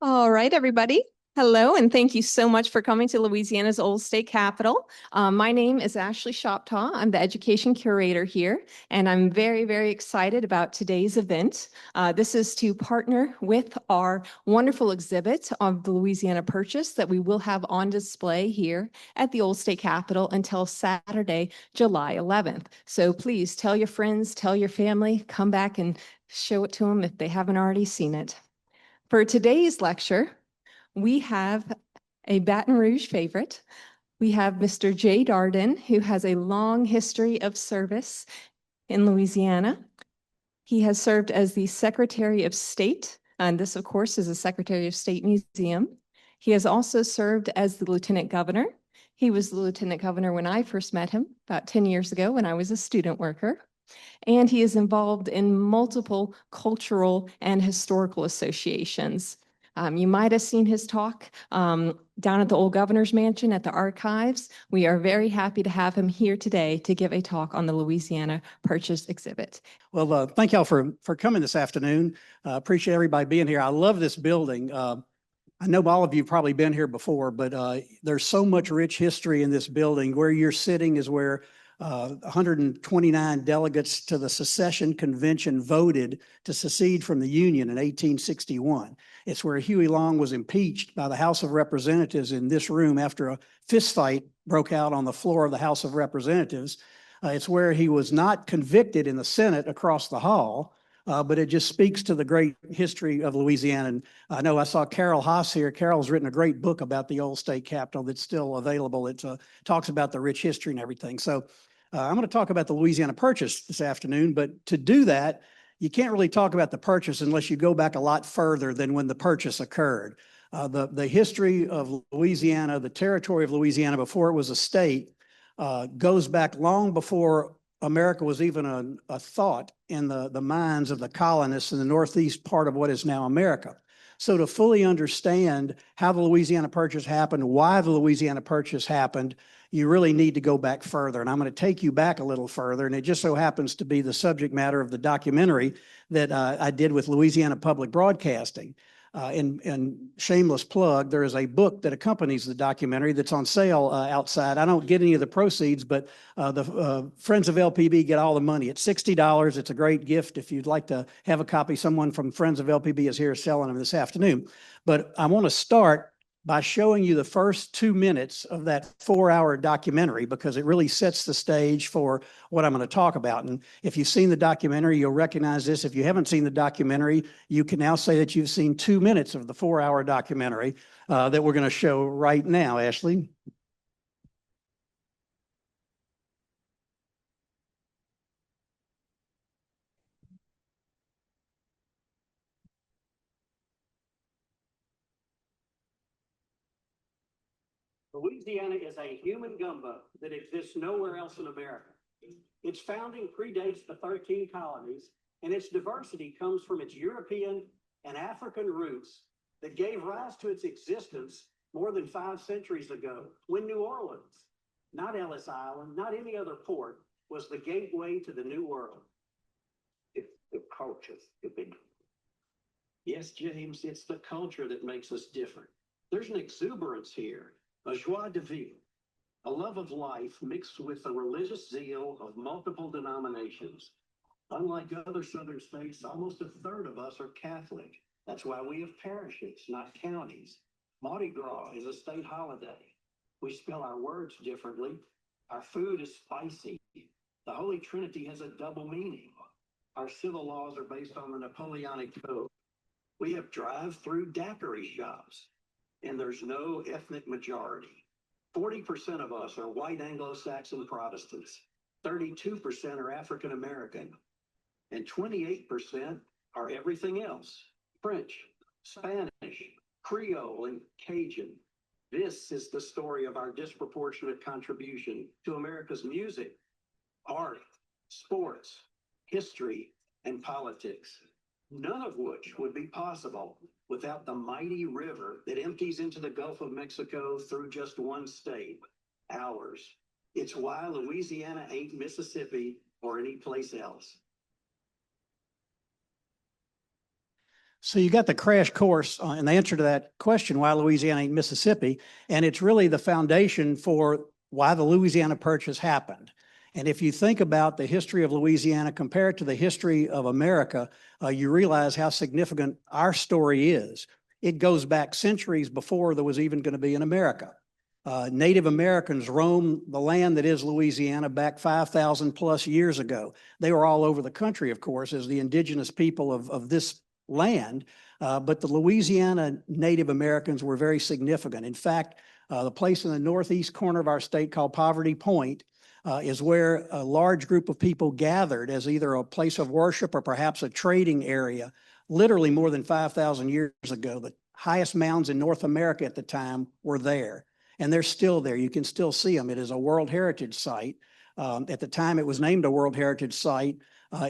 All right, everybody. Hello, and thank you so much for coming to Louisiana's Old State Capitol. My name is Ashley Shoptaw. I'm the education curator here, and I'm very, very excited about today's event. This is to partner with our wonderful exhibit of the Louisiana Purchase that we will have on display here at the Old State Capitol until Saturday, July 11th. So please tell your friends, tell your family, come back and show it to them if they haven't already seen it. For today's lecture, we have a Baton Rouge favorite. We have Mr. Jay Dardenne, who has a long history of service in Louisiana. He has served as the Secretary of State, and this, of course, is a Secretary of State Museum. He has also served as the Lieutenant Governor. He was the Lieutenant Governor when I first met him about 10 years ago when I was a student worker. And he is involved in multiple cultural and historical associations. You might have seen his talk down at the old governor's mansion at the archives. We are very happy to have him here today to give a talk on the Louisiana Purchase exhibit. Well, thank y'all for coming this afternoon. Appreciate everybody being here. I love this building. I know all of you have probably been here before, but there's so much rich history in this building. Where you're sitting is where 129 delegates to the secession convention voted to secede from the Union in 1861. It's where Huey Long was impeached by the House of Representatives in this room after a fistfight broke out on the floor of the House of Representatives. It's where he was not convicted in the Senate across the hall, but it just speaks to the great history of Louisiana. And I know I saw Carol Haas here. Carol's written a great book about the old state capitol that's still available. It talks about the rich history and everything. So I'm going to talk about the Louisiana Purchase this afternoon, but to do that, you can't really talk about the purchase unless you go back a lot further than when the purchase occurred. The history of Louisiana, the territory of Louisiana before it was a state, goes back long before America was even a thought in the minds of the colonists in the northeast part of what is now America. So to fully understand how the Louisiana Purchase happened, why the Louisiana Purchase happened, you really need to go back further. And I'm going to take you back a little further. And it just so happens to be the subject matter of the documentary that I did with Louisiana Public Broadcasting. And shameless plug, there is a book that accompanies the documentary that's on sale outside. I don't get any of the proceeds, but the Friends of LPB get all the money. It's $60. It's a great gift if you'd like to have a copy. Someone from Friends of LPB is here selling them this afternoon. But I want to start by showing you the first 2 minutes of that 4-hour documentary because it really sets the stage for what I'm going to talk about. And if you've seen the documentary, you'll recognize this. If you haven't seen the documentary, you can now say that you've seen 2 minutes of the 4-hour documentary that we're going to show right now, Ashley. Louisiana is a human gumbo that exists nowhere else in America. Its founding predates the 13 colonies, and its diversity comes from its European and African roots that gave rise to its existence more than 5 centuries ago, when New Orleans, not Ellis Island, not any other port, was the gateway to the New World. It's the culture, stupid. Yes, James, it's the culture that makes us different. There's an exuberance here, a joie de vivre, a love of life mixed with the religious zeal of multiple denominations. Unlike other southern states, almost a third of us are Catholic. That's why we have parishes, not counties. Mardi Gras is a state holiday. We spell our words differently. Our food is spicy. The Holy Trinity has a double meaning. Our civil laws are based on the Napoleonic Code. We have drive-through daiquiri shops, and there's no ethnic majority. 40% of us are white Anglo-Saxon Protestants. 32% are African American. And 28% are everything else. French, Spanish, Creole, and Cajun. This is the story of our disproportionate contribution to America's music, art, sports, history, and politics. None of which would be possible without the mighty river that empties into the Gulf of Mexico through just one state, ours. It's why Louisiana ain't Mississippi or any place else. So you got the crash course and the answer to that question, why Louisiana ain't Mississippi, and it's really the foundation for why the Louisiana Purchase happened. And if you think about the history of Louisiana compared to the history of America, you realize how significant our story is. It goes back centuries before there was even going to be an America. Native Americans roamed the land that is Louisiana back 5,000 plus years ago. They were all over the country, of course, as the indigenous people of this land, but the Louisiana Native Americans were very significant. In fact, the place in the northeast corner of our state called Poverty Point is where a large group of people gathered as either a place of worship or perhaps a trading area, literally more than 5,000 years ago. The highest mounds in North America at the time were there, and they're still there. You can still see them. It is a World Heritage Site. At the time it was named a World Heritage Site.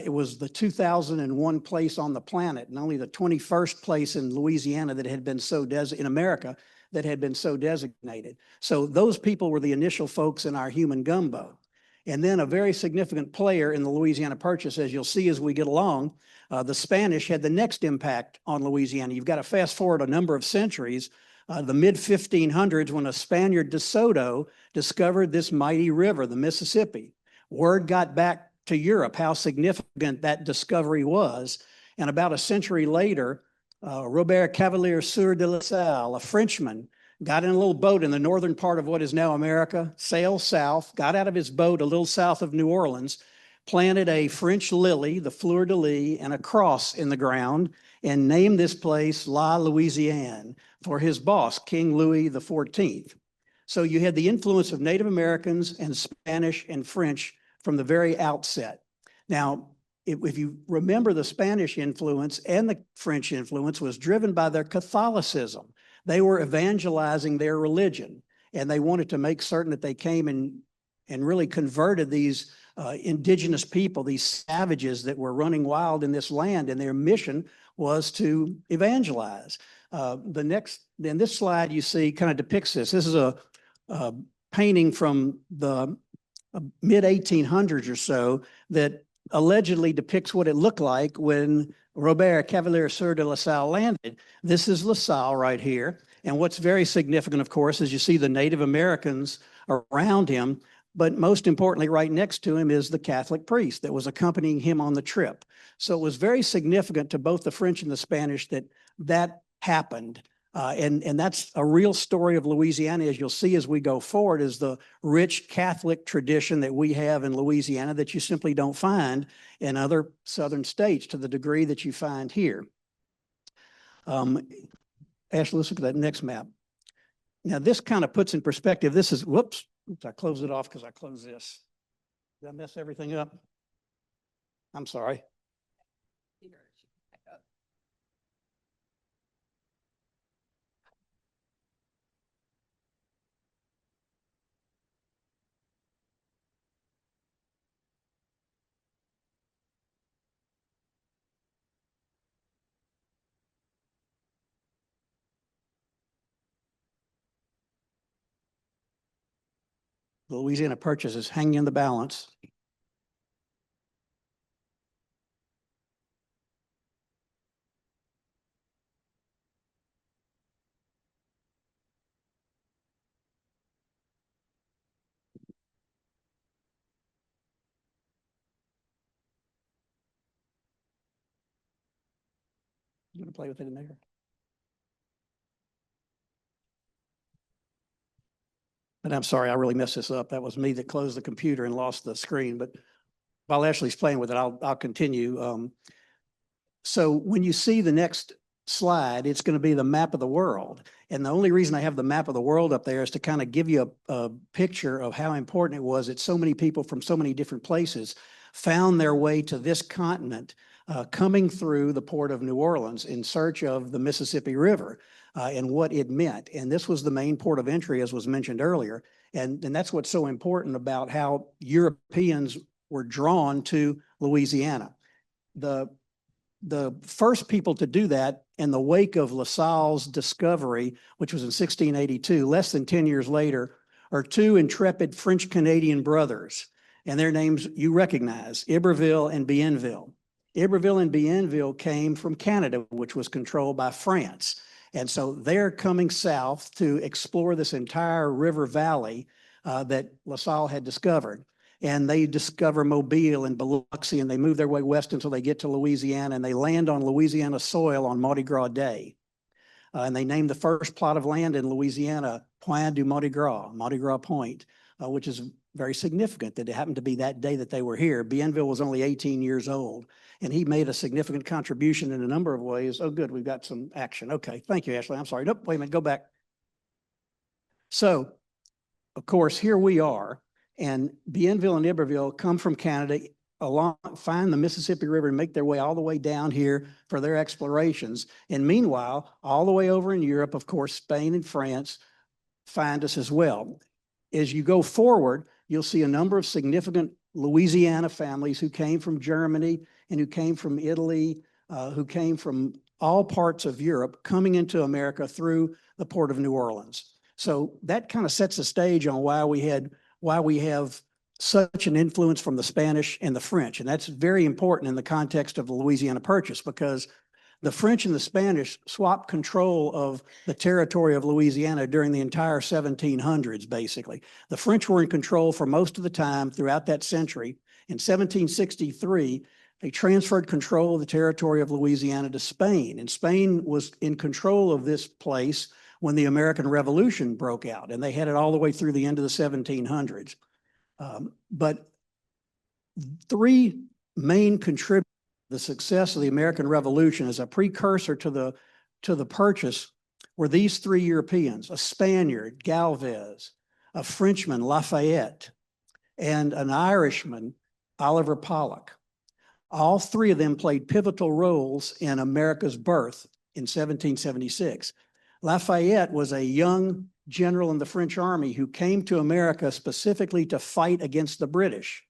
It was the 2001 place on the planet, and only the 21st place in Louisiana that had been so in America that had been so designated. So those people were the initial folks in our human gumbo. And then a very significant player in the Louisiana Purchase, as you'll see as we get along, the Spanish had the next impact on Louisiana. You've got to fast forward a number of centuries, the mid-1500s, when a Spaniard, De Soto, discovered this mighty river, the Mississippi. Word got back to Europe how significant that discovery was. And about a century later, Robert Cavelier Sieur de La Salle, a Frenchman, got in a little boat in the northern part of what is now America, sailed south, got out of his boat a little south of New Orleans, planted a French lily, the fleur de lis, and a cross in the ground, and named this place La Louisiane for his boss, King Louis XIV. So you had the influence of Native Americans and Spanish and French from the very outset. Now, if you remember, the Spanish influence and the French influence was driven by their Catholicism. They were evangelizing their religion, and they wanted to make certain that they came and really converted these indigenous people, these savages that were running wild in this land, and their mission was to evangelize. In this slide you see kind of depicts this. This is a painting from the mid-1800s or so that allegedly depicts what it looked like when Robert Cavelier Sieur de La Salle landed. This is La Salle right here. And what's very significant, of course, is you see the Native Americans around him, but most importantly, right next to him is the Catholic priest that was accompanying him on the trip. So it was very significant to both the French and the Spanish that that happened. And that's a real story of Louisiana, as you'll see as we go forward, is the rich Catholic tradition that we have in Louisiana that you simply don't find in other southern states to the degree that you find here. Ashley, let's look at that next map. Now, this kind of puts in perspective, this is, whoops, I closed it off because I closed this. Did I mess everything up? I'm sorry. The Louisiana Purchase is hanging in the balance. You want to play with it in there? And I'm sorry, I really messed this up. That was me that closed the computer and lost the screen. But while Ashley's playing with it, I'll continue. So when you see the next slide, it's going to be the map of the world. And the only reason I have the map of the world up there is to kind of give you a picture of how important it was that so many people from so many different places found their way to this continent, coming through the port of New Orleans in search of the Mississippi River and what it meant. And this was the main port of entry, as was mentioned earlier. And that's what's so important about how Europeans were drawn to Louisiana. The first people to do that in the wake of La Salle's discovery, which was in 1682, less than 10 years later, are two intrepid French-Canadian brothers. And their names you recognize, Iberville and Bienville. Iberville and Bienville came from Canada, which was controlled by France. And so they're coming south to explore this entire river valley that LaSalle had discovered. And they discover Mobile and Biloxi, and they move their way west until they get to Louisiana, and they land on Louisiana soil on Mardi Gras Day. And they named the first plot of land in Louisiana Point du Mardi Gras Point, which is very significant that it happened to be that day that they were here. Bienville was only 18 years old, and he made a significant contribution in a number of ways. Oh, good, we've got some action. Okay, thank you, Ashley. I'm sorry. Nope, wait a minute, go back. So, of course, here we are, and Bienville and Iberville come from Canada along, find the Mississippi River and make their way all the way down here for their explorations. And meanwhile, all the way over in Europe, of course, Spain and France find us as well. As you go forward, you'll see a number of significant Louisiana families who came from Germany and who came from Italy, who came from all parts of Europe coming into America through the port of New Orleans. So that kind of sets the stage on why we have such an influence from the Spanish and the French. And that's very important in the context of the Louisiana Purchase, because the French and the Spanish swapped control of the territory of Louisiana during the entire 1700s, basically. The French were in control for most of the time throughout that century. In 1763, they transferred control of the territory of Louisiana to Spain, and Spain was in control of this place when the American Revolution broke out, and they had it all the way through the end of the 1700s. But three main contributors to the success of the American Revolution as a precursor to the purchase were these three Europeans: a Spaniard, Galvez, a Frenchman, Lafayette, and an Irishman, Oliver Pollock. All three of them played pivotal roles in America's birth in 1776. Lafayette was a young general in the French army who came to America specifically to fight against the British.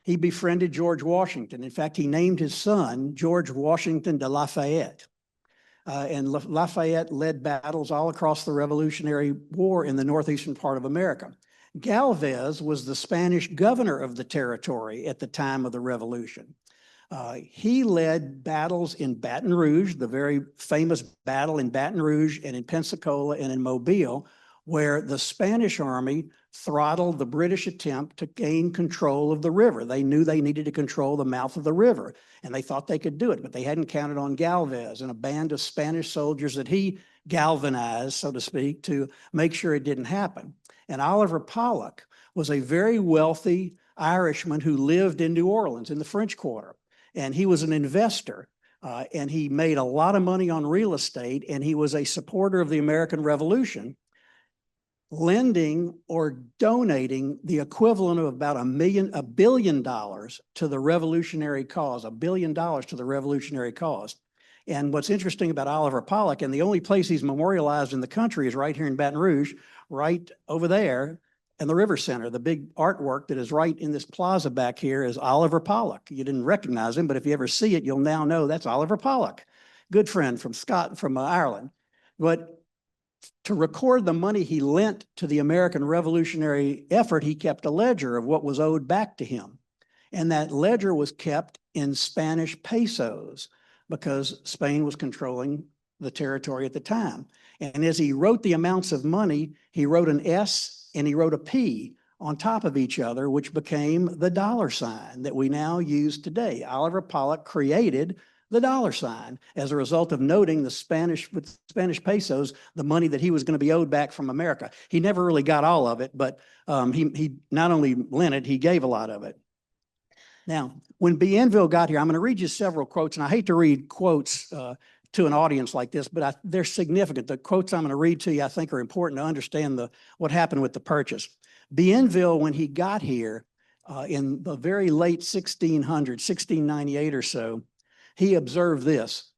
He befriended George Washington. In fact, he named his son George Washington de Lafayette. And Lafayette led battles all across the Revolutionary War in the northeastern part of America. Galvez was the Spanish governor of the territory at the time of the Revolution. He led battles in Baton Rouge, the very famous battle in Baton Rouge and in Pensacola and in Mobile, where the Spanish army throttled the British attempt to gain control of the river. They knew they needed to control the mouth of the river, and they thought they could do it, but they hadn't counted on Galvez and a band of Spanish soldiers that he galvanized, so to speak, to make sure it didn't happen. And Oliver Pollock was a very wealthy Irishman who lived in New Orleans in the French Quarter, and he was an investor. And he made a lot of money on real estate, and he was a supporter of the American Revolution, lending or donating the equivalent of about $1 billion to the revolutionary cause, $1 billion to the revolutionary cause. And what's interesting about Oliver Pollock, and the only place he's memorialized in the country is right here in Baton Rouge, right over there in the River Center. The big artwork that is right in this plaza back here is Oliver Pollock. You didn't recognize him, but if you ever see it, you'll now know that's Oliver Pollock, good friend from Ireland. But to record the money he lent to the American Revolutionary effort, he kept a ledger of what was owed back to him. And that ledger was kept in Spanish pesos because Spain was controlling the territory at the time. And as he wrote the amounts of money, he wrote an S and he wrote a P on top of each other, which became the dollar sign that we now use today. Oliver Pollock created the dollar sign as a result of noting with Spanish pesos, the money that he was going to be owed back from America. He never really got all of it, but he not only lent it, he gave a lot of it. Now, when Bienville got here, I'm going to read you several quotes, and I hate to read quotes to an audience like this, but they're significant. The quotes I'm going to read to you, I think, are important to understand what happened with the purchase. Bienville, when he got here in the very late 1600s, 1698 or so, he observed this,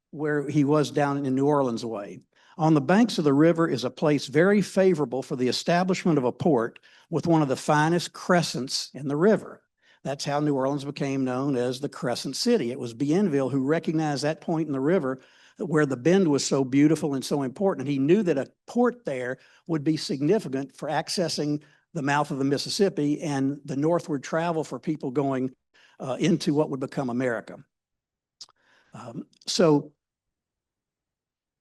where he was down in New Orleans way. On the banks of the river is a place very favorable for the establishment of a port with one of the finest crescents in the river. That's how New Orleans became known as the Crescent City. It was Bienville who recognized that point in the river where the bend was so beautiful and so important. He knew that a port there would be significant for accessing the mouth of the Mississippi and the northward travel for people going into what would become America. So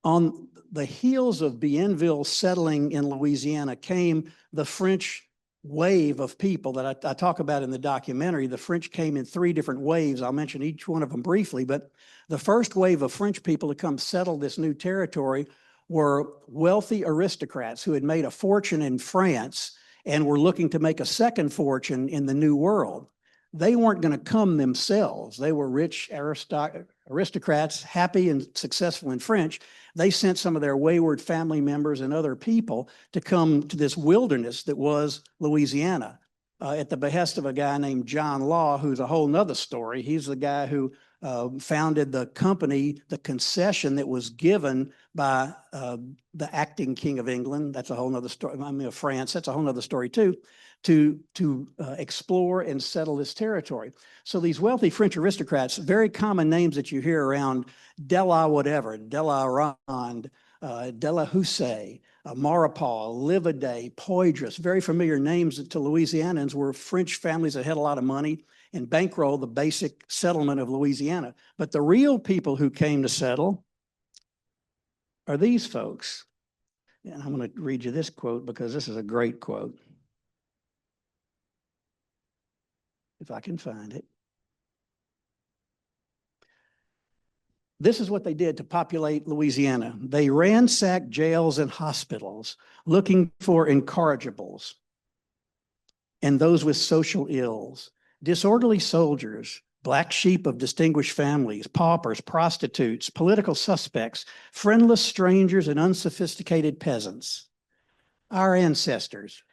on the heels of Bienville settling in Louisiana came the French wave of people that I talk about in the documentary. The French came in 3 different waves. I'll mention each one of them briefly, but the first wave of French people to come settle this new territory were wealthy aristocrats who had made a fortune in France and were looking to make a second fortune in the New World. They weren't going to come themselves. They were rich aristocrats, happy and successful in French. They sent some of their wayward family members and other people to come to this wilderness that was Louisiana at the behest of a guy named John Law, who's a whole nother story. He's the guy who founded the company, the concession that was given by the acting King of England. That's a whole nother story. I mean, of France. That's a whole nother story too. To explore and settle this territory. So these wealthy French aristocrats, very common names that you hear around, de la whatever, de la Ronde, de la Houssaye, Maurepas, Livaday, Poydras, very familiar names to Louisianans, were French families that had a lot of money and bankrolled the basic settlement of Louisiana. But the real people who came to settle are these folks. And I'm going to read you this quote because this is a great quote. If I can find it. This is what they did to populate Louisiana. They ransacked jails and hospitals looking for incorrigibles and those with social ills, disorderly soldiers, black sheep of distinguished families, paupers, prostitutes, political suspects, friendless strangers, and unsophisticated peasants. Our ancestors.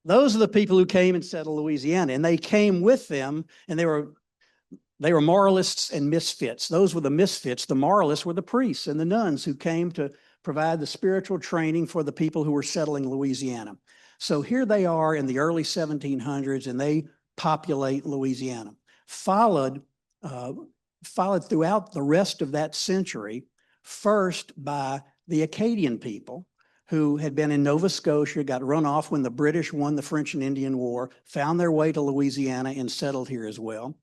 Those are the people who came and settled Louisiana, and they came with them, and they were moralists and misfits. Those were the misfits. The moralists were the priests and the nuns who came to provide the spiritual training for the people who were settling Louisiana. So here they are in the early 1700s, and they populate Louisiana. Followed throughout the rest of that century, first by the Acadian people, who had been in Nova Scotia, got run off when the British won the French and Indian War, found their way to Louisiana and settled here as well.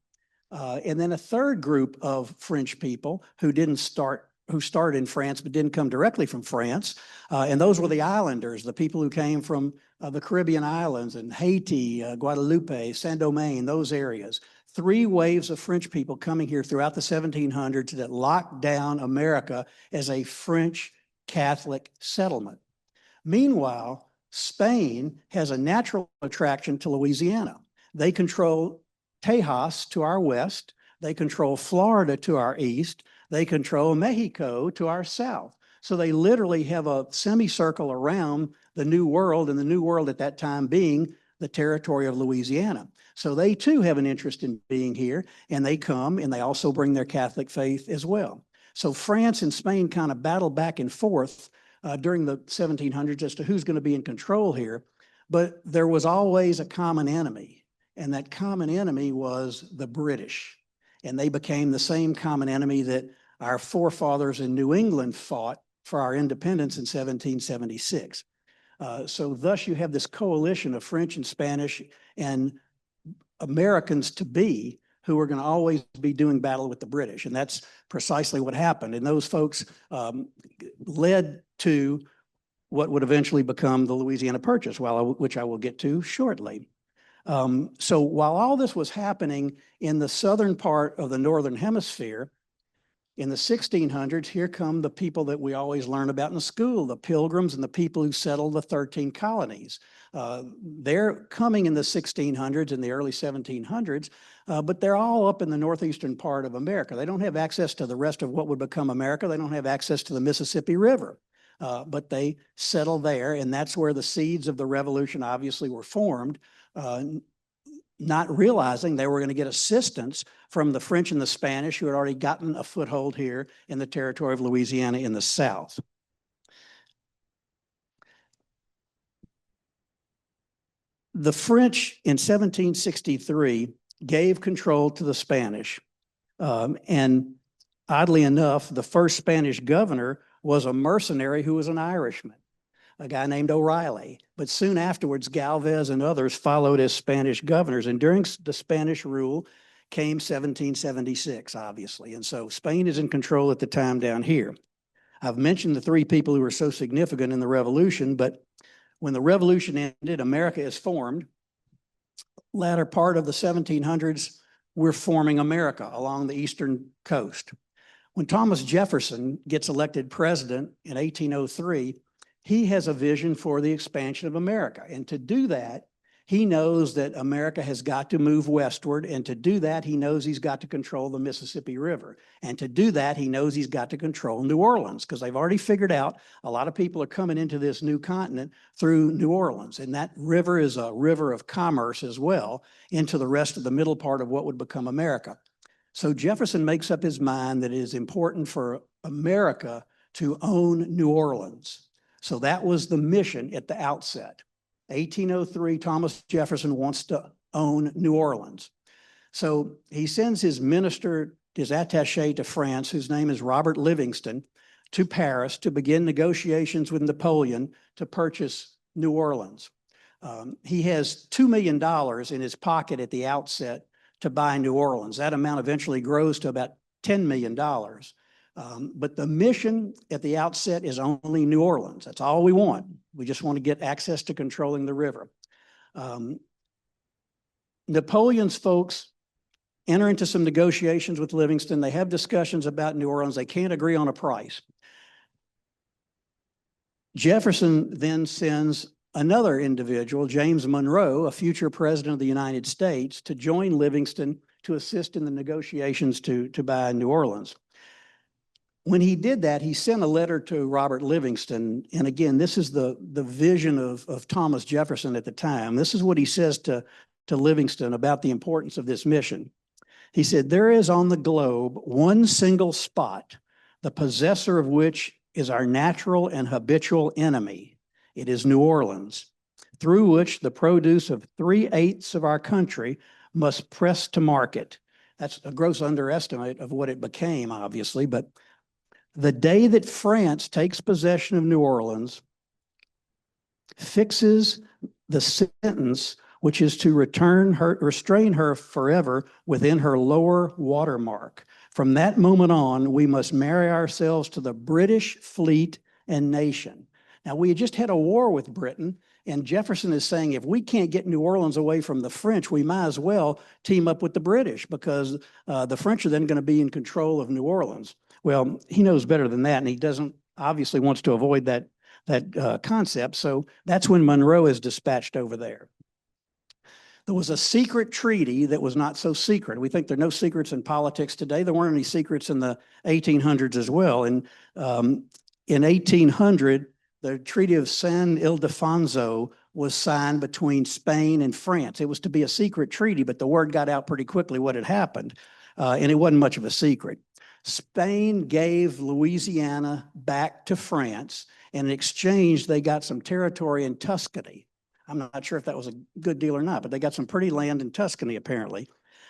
And then a third group of French people who started in France but didn't come directly from France. And those were the islanders, the people who came from the Caribbean islands and Haiti, Guadeloupe, Saint-Domingue, those areas. 3 waves of French people coming here throughout the 1700s that locked down America as a French Catholic settlement. Meanwhile, Spain has a natural attraction to Louisiana. They control Tejas to our west. They control Florida to our east. They control Mexico to our south. So they literally have a semicircle around the New World, and the New World at that time being the territory of Louisiana. So they too have an interest in being here, and they come, and they also bring their Catholic faith as well. So France and Spain kind of battle back and forth during the 1700s as to who's going to be in control here. But there was always a common enemy, and that common enemy was the British. And they became the same common enemy that our forefathers in New England fought for our independence in 1776. So thus you have this coalition of French and Spanish and Americans to be who are going to always be doing battle with the British. And that's precisely what happened. And those folks led to what would eventually become the Louisiana Purchase, which I will get to shortly. So while all this was happening in the southern part of the Northern Hemisphere, in the 1600s, here come the people that we always learn about in school, the Pilgrims and the people who settled the 13 colonies. They're coming in the 1600s and the early 1700s, but they're all up in the northeastern part of America. They don't have access to the rest of what would become America. They don't have access to the Mississippi River, but they settle there, and that's where the seeds of the revolution obviously were formed, not realizing they were going to get assistance from the French and the Spanish, who had already gotten a foothold here in the territory of Louisiana in the South. The French in 1763 gave control to the Spanish. And oddly enough, the first Spanish governor was a mercenary who was an Irishman. a guy named O'Reilly. But soon afterwards, Galvez and others followed as Spanish governors. And during the Spanish rule came 1776, obviously. And so Spain is in control at the time down here. I've mentioned the three people who were so significant in the revolution, but when the revolution ended, America is formed. Latter part of the 1700s, we're forming America along the eastern coast. When Thomas Jefferson gets elected president in 1803, he has a vision for the expansion of America. And to do that, he knows that America has got to move westward. And to do that, he knows he's got to control the Mississippi River. And to do that, he knows he's got to control New Orleans, because they've already figured out a lot of people are coming into this new continent through New Orleans. And that river is a river of commerce as well into the rest of the middle part of what would become America. So Jefferson makes up his mind that it is important for America to own New Orleans. So that was the mission at the outset. 1803, Thomas Jefferson wants to own New Orleans. So he sends his minister, his attaché to France, whose name is Robert Livingston, to Paris to begin negotiations with Napoleon to purchase New Orleans. He has $2 million in his pocket at the outset to buy New Orleans. That amount eventually grows to about $10 million. But the mission at the outset is only New Orleans. That's all we want. We just want to get access to controlling the river. Napoleon's folks enter into some negotiations with Livingston. They have discussions about New Orleans. They can't agree on a price. Jefferson then sends another individual, James Monroe, a future president of the United States, to join Livingston to assist in the negotiations to buy New Orleans. When he did that, he sent a letter to Robert Livingston. And again, this is the vision of Thomas Jefferson at the time. This is what he says to Livingston about the importance of this mission. He said, "There is on the globe one single spot, the possessor of which is our natural and habitual enemy. It is New Orleans, through which the produce of 3/8 of our country must press to market." That's a gross underestimate of what it became, obviously, but the day that France takes possession of New Orleans fixes the sentence which is to restrain her forever within her lower watermark. From that moment on, we must marry ourselves to the British fleet and nation. Now, we had just had a war with Britain, and Jefferson is saying if we can't get New Orleans away from the French, we might as well team up with the British, because the French are then going to be in control of New Orleans. Well, he knows better than that, and he obviously wants to avoid that concept. So that's when Monroe is dispatched over there. There was a secret treaty that was not so secret. We think there are no secrets in politics today. There weren't any secrets in the 1800s as well. And in 1800, the Treaty of San Ildefonso was signed between Spain and France. It was to be a secret treaty, but the word got out pretty quickly what had happened, and it wasn't much of a secret. Spain gave Louisiana back to France, and in exchange, they got some territory in Tuscany. I'm not sure if that was a good deal or not, but they got some pretty land in Tuscany, apparently.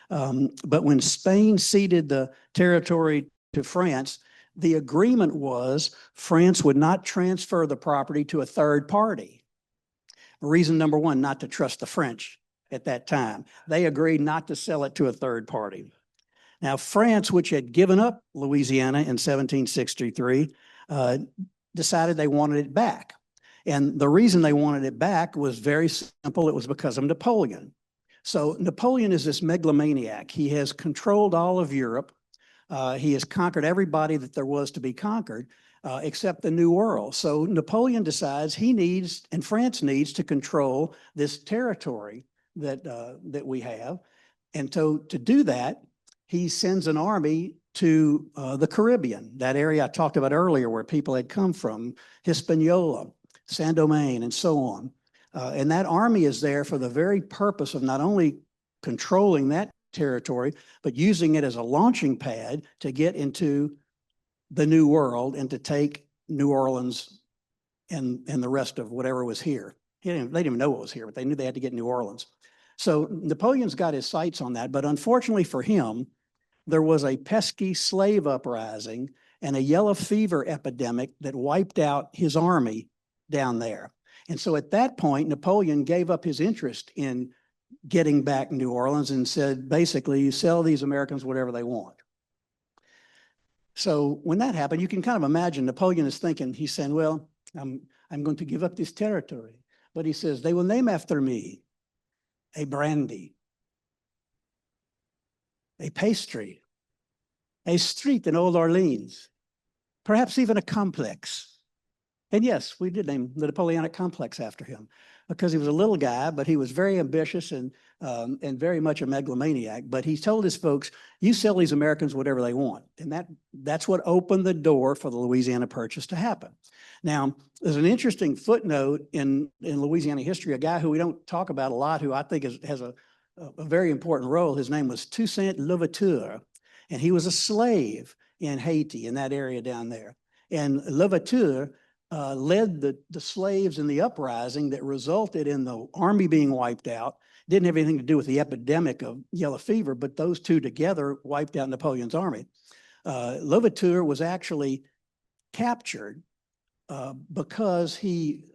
But when Spain ceded the territory to France, the agreement was France would not transfer the property to a third party. Reason number one, not to trust the French at that time. They agreed not to sell it to a third party. Now, France, which had given up Louisiana in 1763, decided they wanted it back. And the reason they wanted it back was very simple. It was because of Napoleon. So Napoleon is this megalomaniac. He has controlled all of Europe. He has conquered everybody that there was to be conquered, except the New World. So Napoleon decides he needs, and France needs, to control this territory that we have. And so to do that, he sends an army to the Caribbean, that area I talked about earlier where people had come from, Hispaniola, Saint-Domingue, and so on. And that army is there for the very purpose of not only controlling that territory, but using it as a launching pad to get into the New World and to take New Orleans and the rest of whatever was here. They didn't even know what was here, but they knew they had to get New Orleans. So Napoleon's got his sights on that, but unfortunately for him, there was a pesky slave uprising and a yellow fever epidemic that wiped out his army down there. And so at that point, Napoleon gave up his interest in getting back New Orleans and said, basically, you sell these Americans whatever they want. So when that happened, you can kind of imagine Napoleon is thinking, he's saying, well, I'm going to give up this territory. But he says, they will name after me a brandy, a pastry, a street in Old Orleans, perhaps even a complex. And yes, we did name the Napoleonic complex after him because he was a little guy, but he was very ambitious and very much a megalomaniac. But he told his folks, you sell these Americans whatever they want. And that's what opened the door for the Louisiana Purchase to happen. Now, there's an interesting footnote in Louisiana history, a guy who we don't talk about a lot, who I think has a very important role. His name was Toussaint Louverture, and he was a slave in Haiti, in that area down there. And Louverture led the slaves in the uprising that resulted in the army being wiped out. Didn't have anything to do with the epidemic of yellow fever, but those two together wiped out Napoleon's army. Louverture was actually captured because he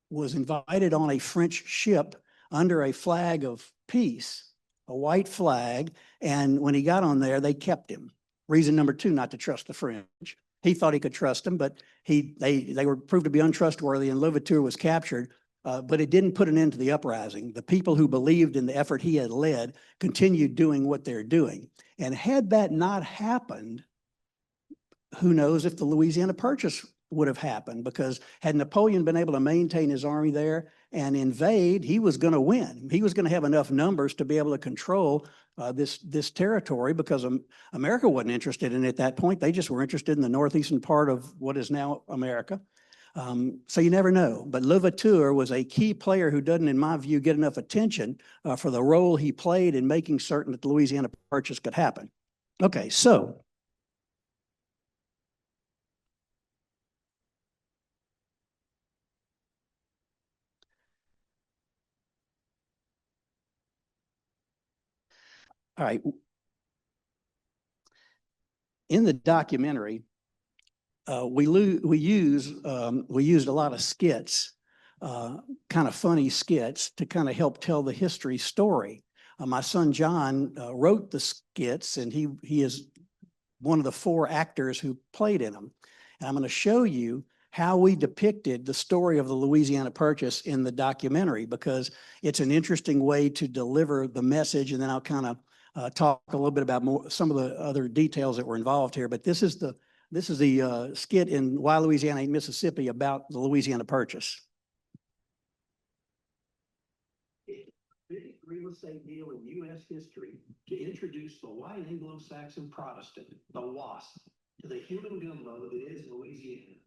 was invited on a French ship under a flag of peace, a white flag, and when he got on there, they kept him. Reason number two, not to trust the French. He thought he could trust them, but they were proved to be untrustworthy, and Louverture was captured. But it didn't put an end to the uprising. The people who believed in the effort he had led continued doing what they're doing. And had that not happened, who knows if the Louisiana Purchase would have happened, because had Napoleon been able to maintain his army there and invade, he was going to win. He was going to have enough numbers to be able to control this territory, because America wasn't interested in it at that point. They just were interested in the northeastern part of what is now America. So you never know. But Louverture was a key player who doesn't, in my view, get enough attention for the role he played in making certain that the Louisiana Purchase could happen. Okay, so all right. In the documentary, we used a lot of skits, kind of funny skits, to kind of help tell the history story. My son John wrote the skits, and he is one of the 4 actors who played in them. And I'm going to show you how we depicted the story of the Louisiana Purchase in the documentary, because it's an interesting way to deliver the message. And then I'll kind of talk a little bit about some of the other details that were involved here. But this is the skit in Why Louisiana Ain't Mississippi about the Louisiana Purchase. Big real estate deal in U.S. history to introduce the white Anglo-Saxon Protestant, the WASP, to the human gumbo that is Louisiana.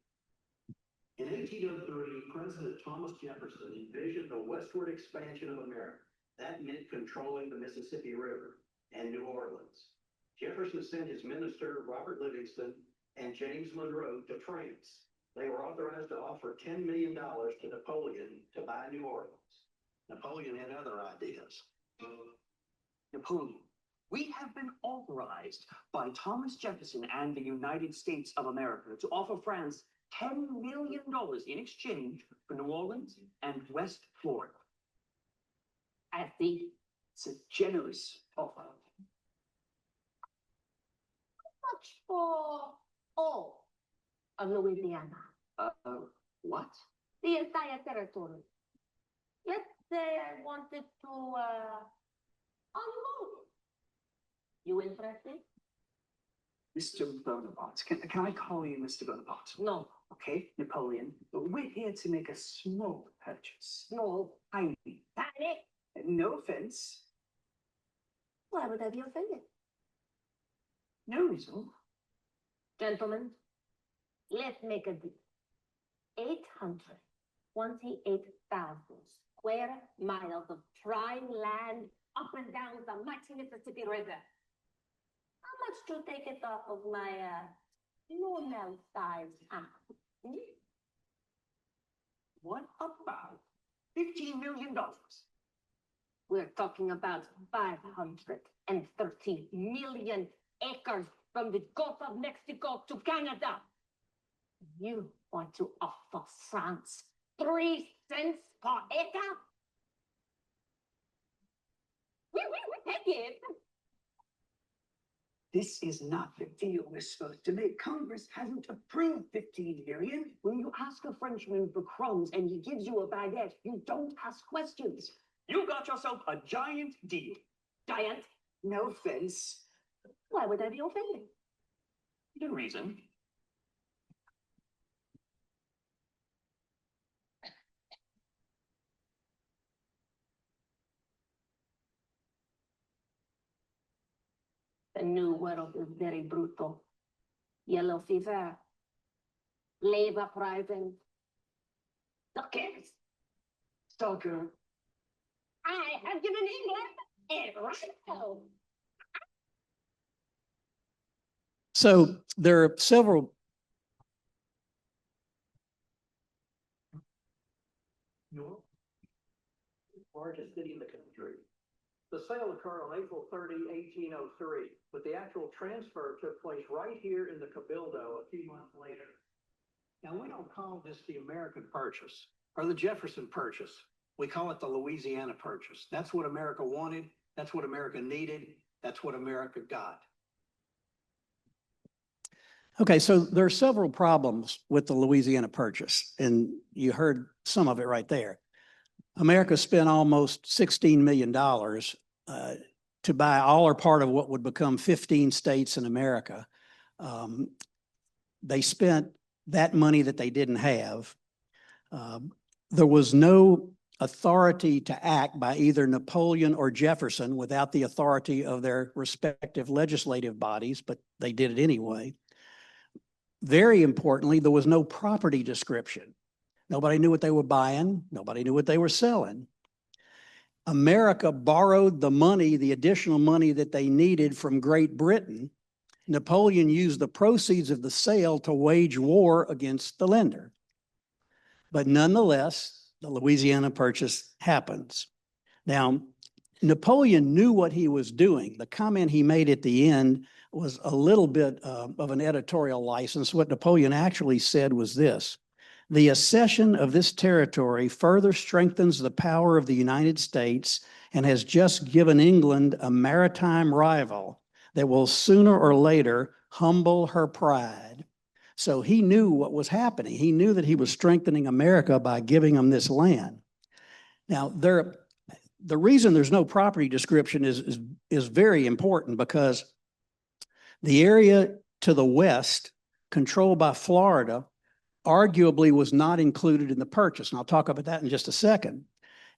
In 1803, President Thomas Jefferson envisioned the westward expansion of America. That meant controlling the Mississippi River and New Orleans. Jefferson sent his minister, Robert Livingston, and James Monroe to France. They were authorized to offer $10 million to Napoleon to buy New Orleans. Napoleon had other ideas. Napoleon, we have been authorized by Thomas Jefferson and the United States of America to offer France $10 million in exchange for New Orleans and West Florida. I think it's a generous offer. Much for all of Louisiana. What? The entire territory. Let's say I wanted to unload it. You interested? Mr. Bonaparte. Can I call you Mr. Bonaparte? No. Okay, Napoleon. We're here to make a small purchase. No. Tiny. Tiny? No offense. Why would I be offended? No reason. Gentlemen, let's make a deal. 828,000 square miles of prime land up and down the mighty Mississippi River. How much to take it off of my normal-sized house? What about $15 million? We're talking about 530 million acres from the Gulf of Mexico to Canada. You want to offer France 3 cents per acre? We take it. This is not the deal we're supposed to make. Congress hasn't approved 15 million. When you ask a Frenchman for crumbs and he gives you a baguette, you don't ask questions. You got yourself a giant deal. Giant. No offense. Why would I be offended? Good reason. The new world is very brutal. Yellow fever, labor pricing, the kids. Stalker. I have given England a right. So there are several. York, largest city in the country. The sale occurred on April 30, 1803, but the actual transfer took place right here in the Cabildo a few months later. Now, we don't call this the American Purchase or the Jefferson Purchase. We call it the Louisiana Purchase. That's what America wanted. That's what America needed. That's what America got. Okay, so there are several problems with the Louisiana Purchase, and you heard some of it right there. America spent almost $16 million to buy all or part of what would become 15 states in America. They spent that money that they didn't have. There was no authority to act by either Napoleon or Jefferson without the authority of their respective legislative bodies, but they did it anyway. Very importantly, there was no property description. Nobody knew what they were buying. Nobody knew what they were selling. America borrowed the money, the additional money that they needed from Great Britain. Napoleon used the proceeds of the sale to wage war against the lender. But nonetheless, the Louisiana Purchase happens. Now, Napoleon knew what he was doing. The comment he made at the end was a little bit of an editorial license. What Napoleon actually said was this: the accession of this territory further strengthens the power of the United States and has just given England a maritime rival that will sooner or later humble her pride. So he knew what was happening. He knew that he was strengthening America by giving them this land. Now, the reason there's no property description is very important, because the area to the west, controlled by Florida, arguably was not included in the purchase. And I'll talk about that in just a second.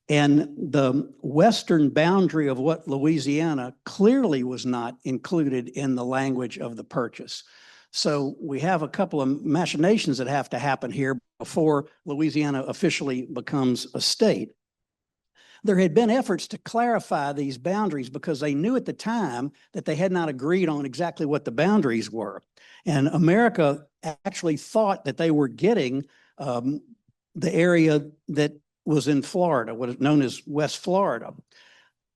And the western boundary of what Louisiana clearly was not included in the language of the purchase. So we have a couple of machinations that have to happen here before Louisiana officially becomes a state. There had been efforts to clarify these boundaries because they knew at the time that they had not agreed on exactly what the boundaries were. And America actually thought that they were getting the area that was in Florida, what is known as West Florida.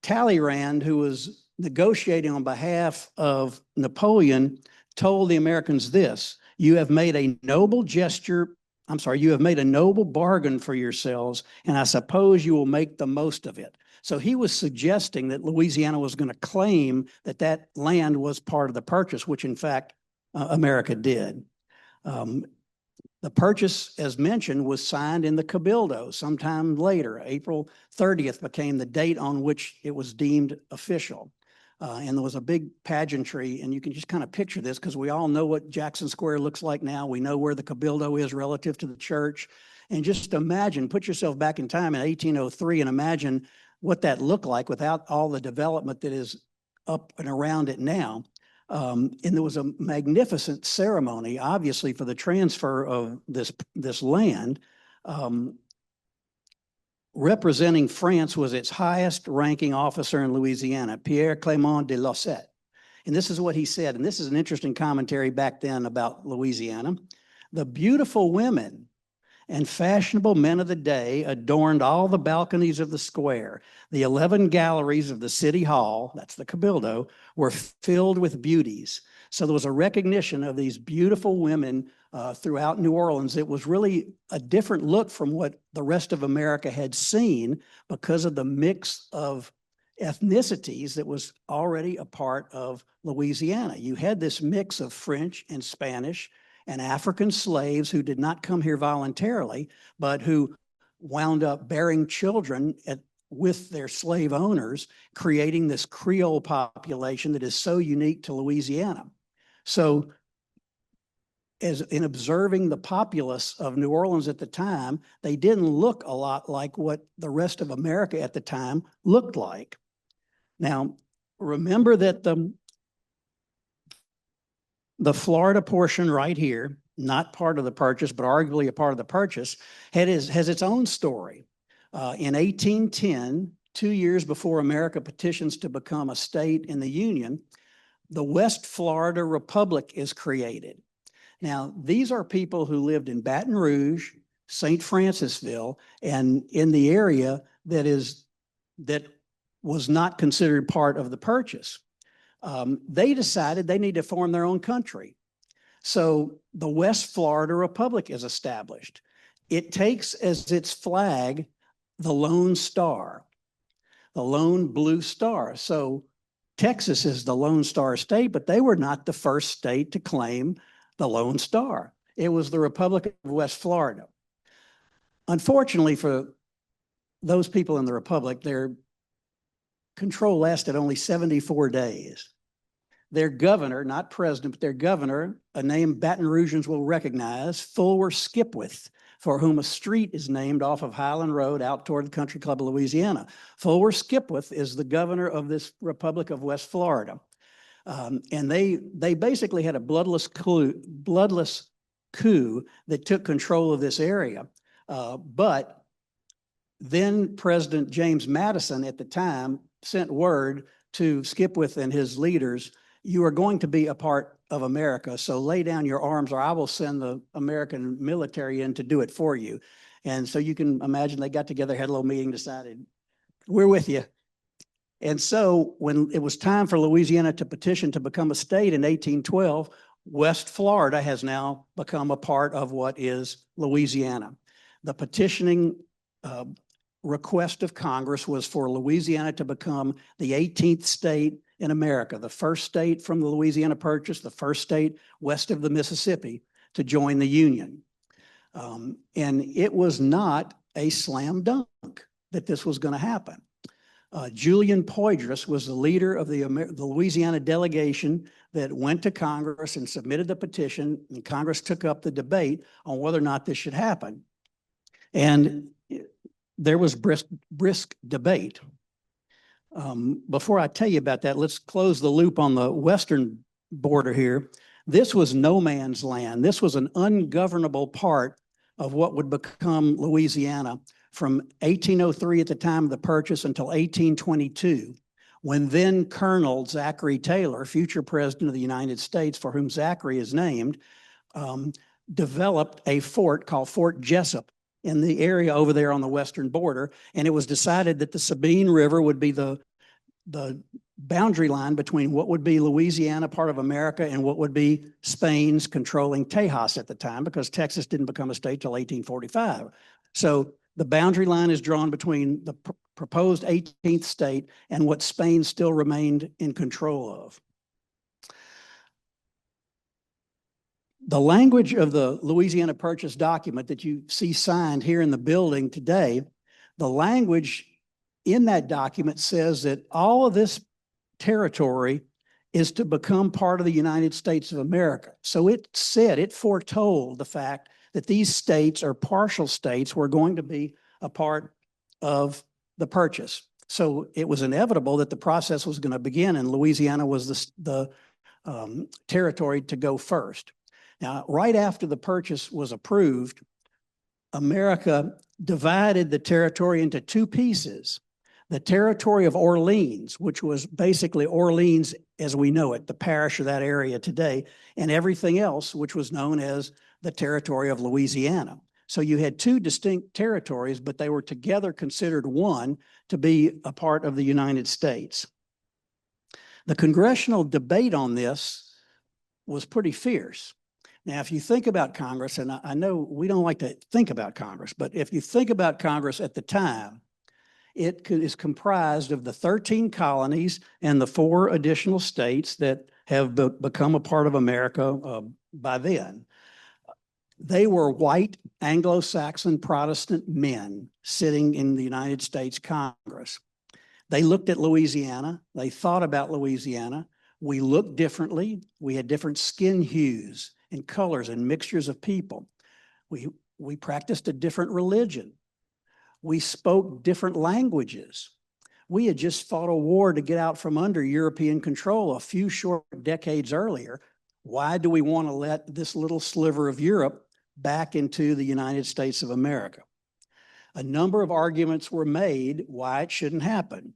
Talleyrand, who was negotiating on behalf of Napoleon, told the Americans this: you have made a noble gesture. You have made a noble bargain for yourselves, and I suppose you will make the most of it. So he was suggesting that Louisiana was going to claim that that land was part of the purchase, which in fact America did. The purchase, as mentioned, was signed in the Cabildo sometime later. April 30th became the date on which it was deemed official. And there was a big pageantry, and you can just kind of picture this because we all know what Jackson Square looks like now. We know where the Cabildo is relative to the church. And just imagine, put yourself back in time in 1803 and imagine what that looked like without all the development that is up and around it now. And there was a magnificent ceremony, obviously, for the transfer of this land. Representing France was its highest ranking officer in Louisiana, Pierre Clément de Lausset. And this is what he said, and this is an interesting commentary back then about Louisiana. The beautiful women and fashionable men of the day adorned all the balconies of the square. The 11 galleries of the city hall, that's the Cabildo, were filled with beauties. So there was a recognition of these beautiful women throughout New Orleans. It was really a different look from what the rest of America had seen because of the mix of ethnicities that was already a part of Louisiana. You had this mix of French and Spanish and African slaves who did not come here voluntarily, but who wound up bearing children with their slave owners, creating this Creole population that is so unique to Louisiana. So as in observing the populace of New Orleans at the time, they didn't look a lot like what the rest of America at the time looked like. Now, remember that the Florida portion right here, not part of the purchase, but arguably a part of the purchase, has its own story. In 1810, 2 years before America petitions to become a state in the Union, the West Florida Republic is created. Now, these are people who lived in Baton Rouge, St. Francisville, and in the area that was not considered part of the purchase. They decided they need to form their own country. So the West Florida Republic is established. It takes as its flag the Lone Star, the lone blue star. So Texas is the Lone Star state, but they were not the first state to claim the Lone Star. It was the Republic of West Florida. Unfortunately for those people in the Republic, their control lasted only 74 days. Their governor, not president, but their governor, a name Baton Rougeans will recognize, Fulwer Skipwith, for whom a street is named off of Highland Road out toward the Country Club of Louisiana. Fulwer Skipwith is the governor of this Republic of West Florida. And they basically had a bloodless coup that took control of this area. But then President James Madison at the time sent word to Skipwith and his leaders, you are going to be a part of America, so lay down your arms or I will send the American military in to do it for you. And so you can imagine they got together, had a little meeting, decided, we're with you. And so when it was time for Louisiana to petition to become a state in 1812, West Florida has now become a part of what is Louisiana. The petitioning request of Congress was for Louisiana to become the 18th state in America, the first state from the Louisiana Purchase, the first state west of the Mississippi to join the Union. And it was not a slam dunk that this was going to happen. Julian Poydras was the leader of the Louisiana delegation that went to Congress and submitted the petition, and Congress took up the debate on whether or not this should happen. And there was brisk debate. Before I tell you about that, let's close the loop on the western border here. This was no man's land. This was an ungovernable part of what would become Louisiana from 1803 at the time of the purchase until 1822, when then Colonel Zachary Taylor, future president of the United States, for whom Zachary is named, developed a fort called Fort Jessup in the area over there on the western border. And it was decided that the Sabine River would be the boundary line between what would be Louisiana, part of America, and what would be Spain's controlling Tejas at the time, because Texas didn't become a state till 1845. So the boundary line is drawn between the proposed 18th state and what Spain still remained in control of. The language of the Louisiana Purchase document that you see signed here in the building today, the language in that document says that all of this territory is to become part of the United States of America. So it foretold the fact that these states or partial states were going to be a part of the purchase. So it was inevitable that the process was going to begin, and Louisiana was the territory to go first. Now, right after the purchase was approved, America divided the territory into two pieces. The territory of Orleans, which was basically Orleans as we know it, the parish of that area today, and everything else, which was known as the territory of Louisiana. So you had two distinct territories, but they were together considered one to be a part of the United States. The congressional debate on this was pretty fierce. Now, if you think about Congress, and I know we don't like to think about Congress, but if you think about Congress at the time, it is comprised of the 13 colonies and the 4 additional states that have become a part of America by then. They were white Anglo-Saxon Protestant men sitting in the United States Congress. They looked at Louisiana. They thought about Louisiana. We looked differently. We had different skin hues and colors and mixtures of people. We practiced a different religion. We spoke different languages. We had just fought a war to get out from under European control a few short decades earlier. Why do we want to let this little sliver of Europe back into the United States of America? A number of arguments were made why it shouldn't happen.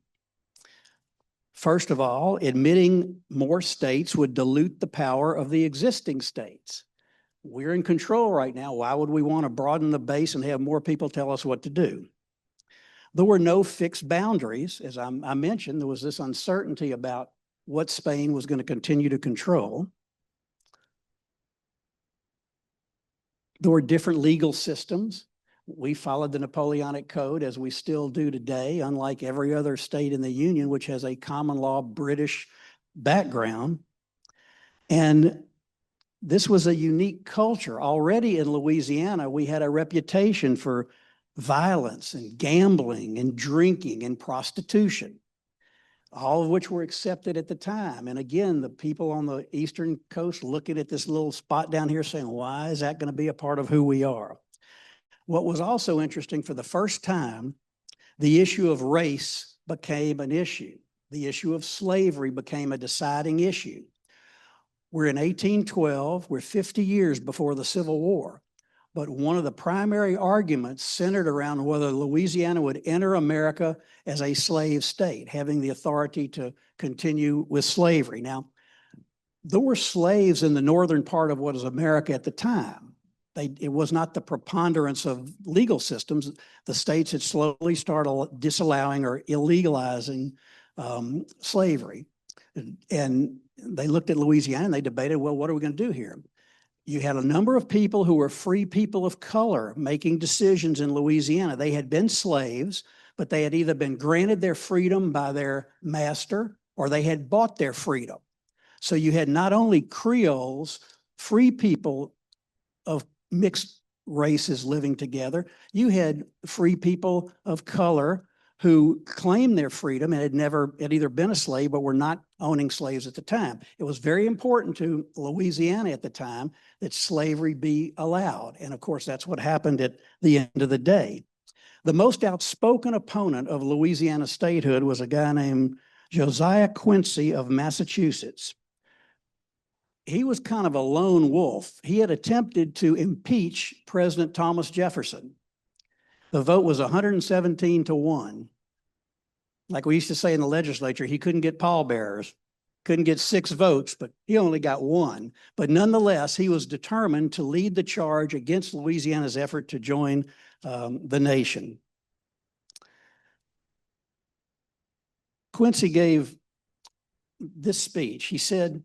First of all, admitting more states would dilute the power of the existing states. We're in control right now. Why would we want to broaden the base and have more people tell us what to do? There were no fixed boundaries. As I mentioned, there was this uncertainty about what Spain was going to continue to control. There were different legal systems. We followed the Napoleonic Code as we still do today, unlike every other state in the Union, which has a common law British background. And this was a unique culture. Already in Louisiana, we had a reputation for violence and gambling and drinking and prostitution, all of which were accepted at the time. And again, the people on the eastern coast looking at this little spot down here saying, why is that going to be a part of who we are? What was also interesting, for the first time, the issue of race became an issue. The issue of slavery became a deciding issue. We're in 1812, we're 50 years before the Civil War. But one of the primary arguments centered around whether Louisiana would enter America as a slave state, having the authority to continue with slavery. Now, there were slaves in the northern part of what is America at the time. It was not the preponderance of legal systems. The states had slowly started disallowing or illegalizing slavery. And they looked at Louisiana and they debated, well, what are we going to do here? You had a number of people who were free people of color making decisions in Louisiana. They had been slaves, but they had either been granted their freedom by their master or they had bought their freedom. So you had not only Creoles, free people of mixed races living together, you had free people of color who claimed their freedom and had either been a slave but were not owning slaves at the time. It was very important to Louisiana at the time that slavery be allowed. And of course, that's what happened at the end of the day. The most outspoken opponent of Louisiana statehood was a guy named Josiah Quincy of Massachusetts. He was kind of a lone wolf. He had attempted to impeach President Thomas Jefferson. The vote was 117-1. Like we used to say in the legislature, he couldn't get pallbearers, couldn't get 6 votes, but he only got 1. But nonetheless, he was determined to lead the charge against Louisiana's effort to join the nation. Quincy gave this speech. He said,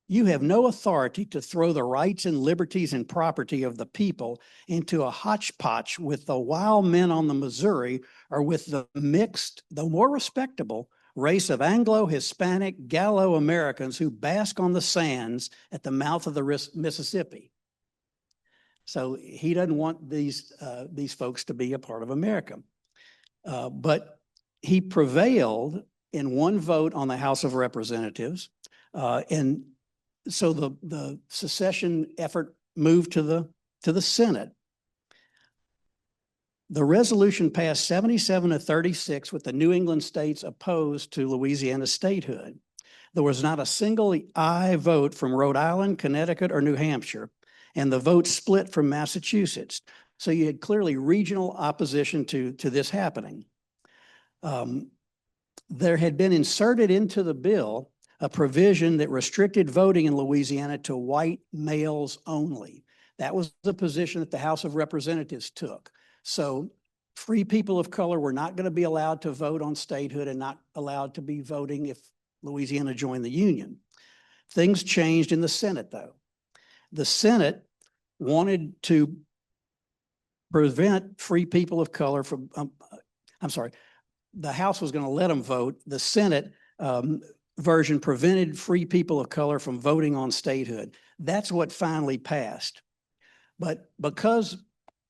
"You have no authority to throw the rights and liberties and property of the people into a hodgepodge with the wild men on the Missouri or with the mixed, though more respectable, race of Anglo-Hispanic Gallo-Americans who bask on the sands at the mouth of the Mississippi." So he doesn't want these folks to be a part of America. But he prevailed in 1 vote on the House of Representatives, and so the secession effort moved to the Senate. The resolution passed 77-36 with the New England states opposed to Louisiana statehood. There was not a single aye vote from Rhode Island, Connecticut, or New Hampshire, and the vote split from Massachusetts. So you had clearly regional opposition to this happening. There had been inserted into the bill a provision that restricted voting in Louisiana to white males only. That was the position that the House of Representatives took. So free people of color were not going to be allowed to vote on statehood and not allowed to be voting if Louisiana joined the Union. Things changed in the Senate, though. The Senate wanted to prevent free people of color from, I'm sorry, the House was going to let them vote. The Senate version prevented free people of color from voting on statehood. That's what finally passed. But because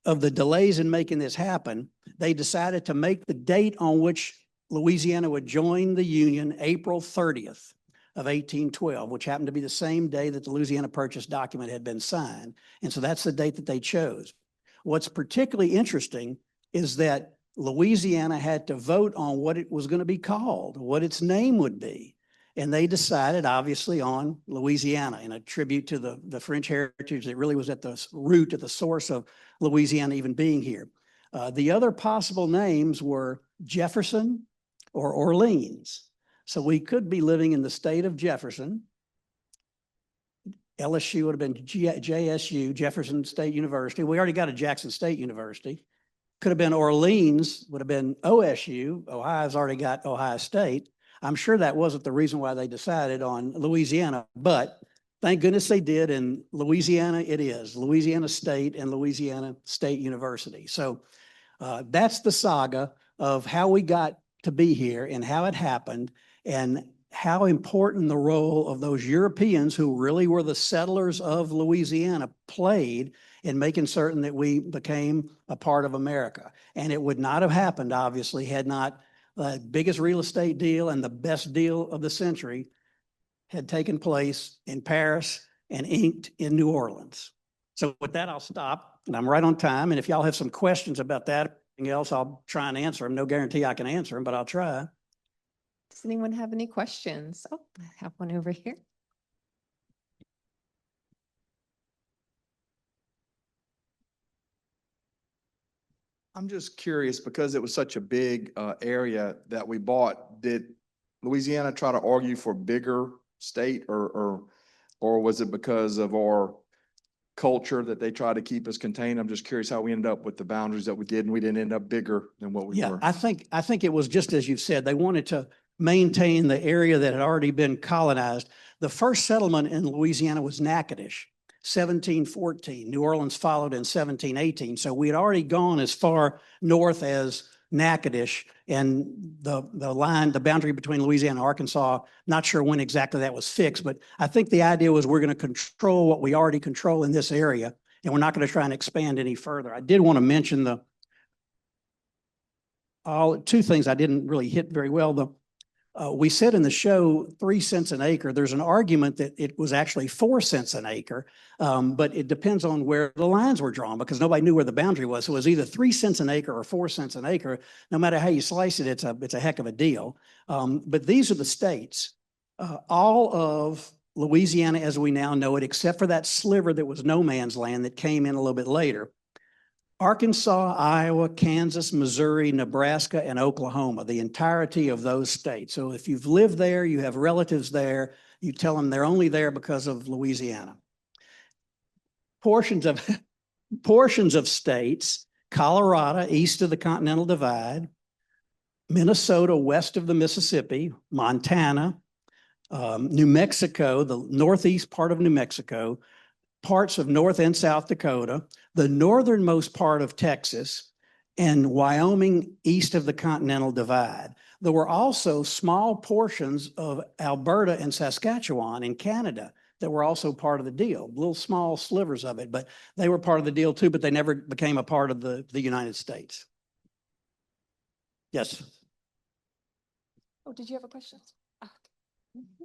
of the delays in making this happen, they decided to make the date on which Louisiana would join the Union April 30th of 1812, which happened to be the same day that the Louisiana Purchase document had been signed. And so that's the date that they chose. What's particularly interesting is that Louisiana had to vote on what it was going to be called, what its name would be. And they decided, obviously, on Louisiana in a tribute to the French heritage that really was at the root, at the source of Louisiana even being here. The other possible names were Jefferson or Orleans. So we could be living in the state of Jefferson. LSU would have been JSU, Jefferson State University. We already got a Jackson State University. Could have been Orleans, would have been OSU. Ohio's already got Ohio State. I'm sure that wasn't the reason why they decided on Louisiana, but thank goodness they did. And Louisiana it is, Louisiana State and Louisiana State University. So that's the saga of how we got to be here and how it happened and how important the role of those Europeans who really were the settlers of Louisiana played in making certain that we became a part of America. And it would not have happened, obviously, had not the biggest real estate deal and the best deal of the century had taken place in Paris and inked in New Orleans. So with that, I'll stop, and I'm right on time. And if y'all have some questions about that or anything else, I'll try and answer them. No guarantee I can answer them, but I'll try. Does anyone have any questions? Oh, I have one over here. I'm just curious, because it was such a big area that we bought, did Louisiana try to argue for bigger state or was it because of our culture that they tried to keep us contained? I'm just curious how we ended up with the boundaries that we did, and we didn't end up bigger than what we were. I think it was just as you've said, they wanted to maintain the area that had already been colonized. The first settlement in Louisiana was Natchitoches, 1714. New Orleans followed in 1718. So we had already gone as far north as Natchitoches, and the boundary between Louisiana and Arkansas, not sure when exactly that was fixed, but I think the idea was we're going to control what we already control in this area, and we're not going to try and expand any further. I did want to mention two things I didn't really hit very well. We said in the show 3 cents an acre. There's an argument that it was actually 4 cents an acre, but it depends on where the lines were drawn because nobody knew where the boundary was. So it was either 3 cents an acre or 4 cents an acre. No matter how you slice it, it's a heck of a deal. But these are the states. All of Louisiana as we now know it, except for that sliver that was no man's land that came in a little bit later. Arkansas, Iowa, Kansas, Missouri, Nebraska, and Oklahoma, the entirety of those states. So if you've lived there, you have relatives there, you tell them they're only there because of Louisiana. Portions of states, Colorado, east of the Continental Divide, Minnesota, west of the Mississippi, Montana, New Mexico, the northeast part of New Mexico, parts of North and South Dakota, the northernmost part of Texas, and Wyoming east of the Continental Divide. There were also small portions of Alberta and Saskatchewan in Canada that were also part of the deal, little small slivers of it, but they were part of the deal too, but they never became a part of the United States. Yes. Oh, did you have a question?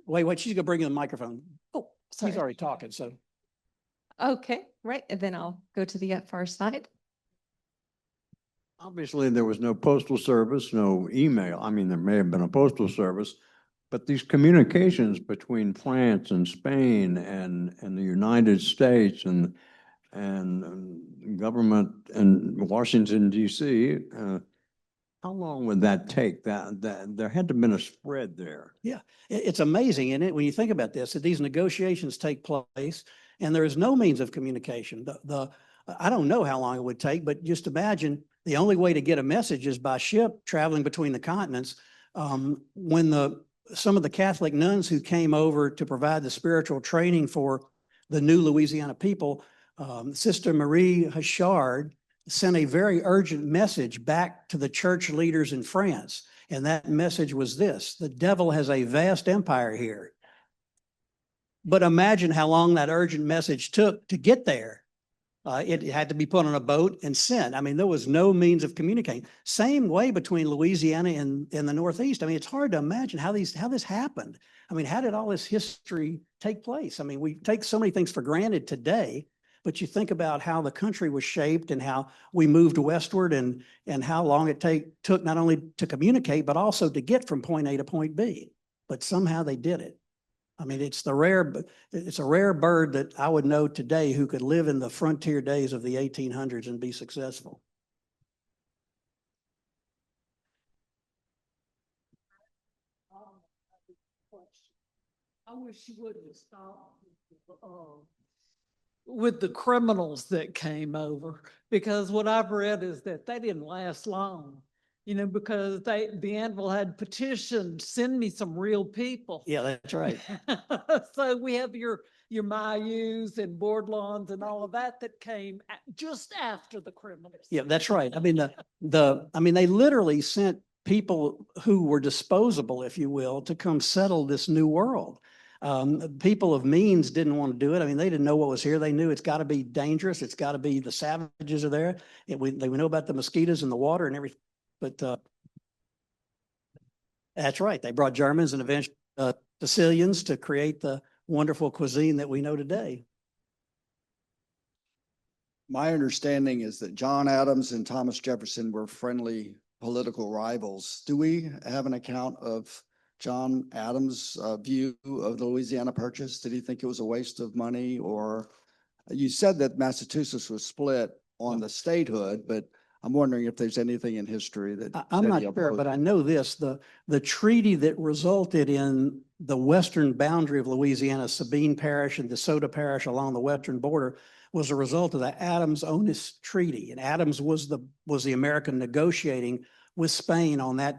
Wait, she's gonna bring you the microphone. Oh, sorry. He's already talking, so. Okay, right. And then I'll go to the far side. Obviously, there was no postal service, no email. I mean, there may have been a postal service, but these communications between France and Spain and the United States and government in Washington, D.C., how long would that take? That there had to have been a spread there. Yeah, it's amazing, isn't it, when you think about this, that these negotiations take place and there is no means of communication. I don't know how long it would take, but just imagine the only way to get a message is by ship traveling between the continents. When the some of the Catholic nuns who came over to provide the spiritual training for the new Louisiana people, Sister Marie Hachard sent a very urgent message back to the church leaders in France. And that message was this: the devil has a vast empire here. But imagine how long that urgent message took to get there. It had to be put on a boat and sent. I mean, there was no means of communicating. Same way between Louisiana and the Northeast. I mean, it's hard to imagine how this happened. I mean, how did all this history take place? I mean, we take so many things for granted today, but you think about how the country was shaped and how we moved westward and how long it took not only to communicate, but also to get from point A to point B. But somehow they did it. I mean, it's a rare bird that I would know today who could live in the frontier days of the 1800s and be successful. I wish you wouldn't have stopped with the criminals that came over, because what I've read is that they didn't last long. You know, because the Anvil had petitioned, send me some real people. Yeah, that's right. So we have your Mayus and Bourdlons and all of that came just after the criminals. Yeah, that's right. I mean, they literally sent people who were disposable, if you will, to come settle this new world. People of means didn't want to do it. I mean, they didn't know what was here. They knew it's got to be dangerous. It's got to be the savages are there. We know about the mosquitoes and the water and everything. But that's right. They brought Germans and eventually Sicilians to create the wonderful cuisine that we know today. My understanding is that John Adams and Thomas Jefferson were friendly political rivals. Do we have an account of John Adams' view of the Louisiana Purchase? Did he think it was a waste of money? Or you said that Massachusetts was split on the statehood, but I'm wondering if there's anything in history that I'm not sure, but I know this, the treaty that resulted in the western boundary of Louisiana, Sabine Parish and DeSoto Parish along the western border, was a result of the Adams-Onis Treaty. And Adams was the American negotiating with Spain on that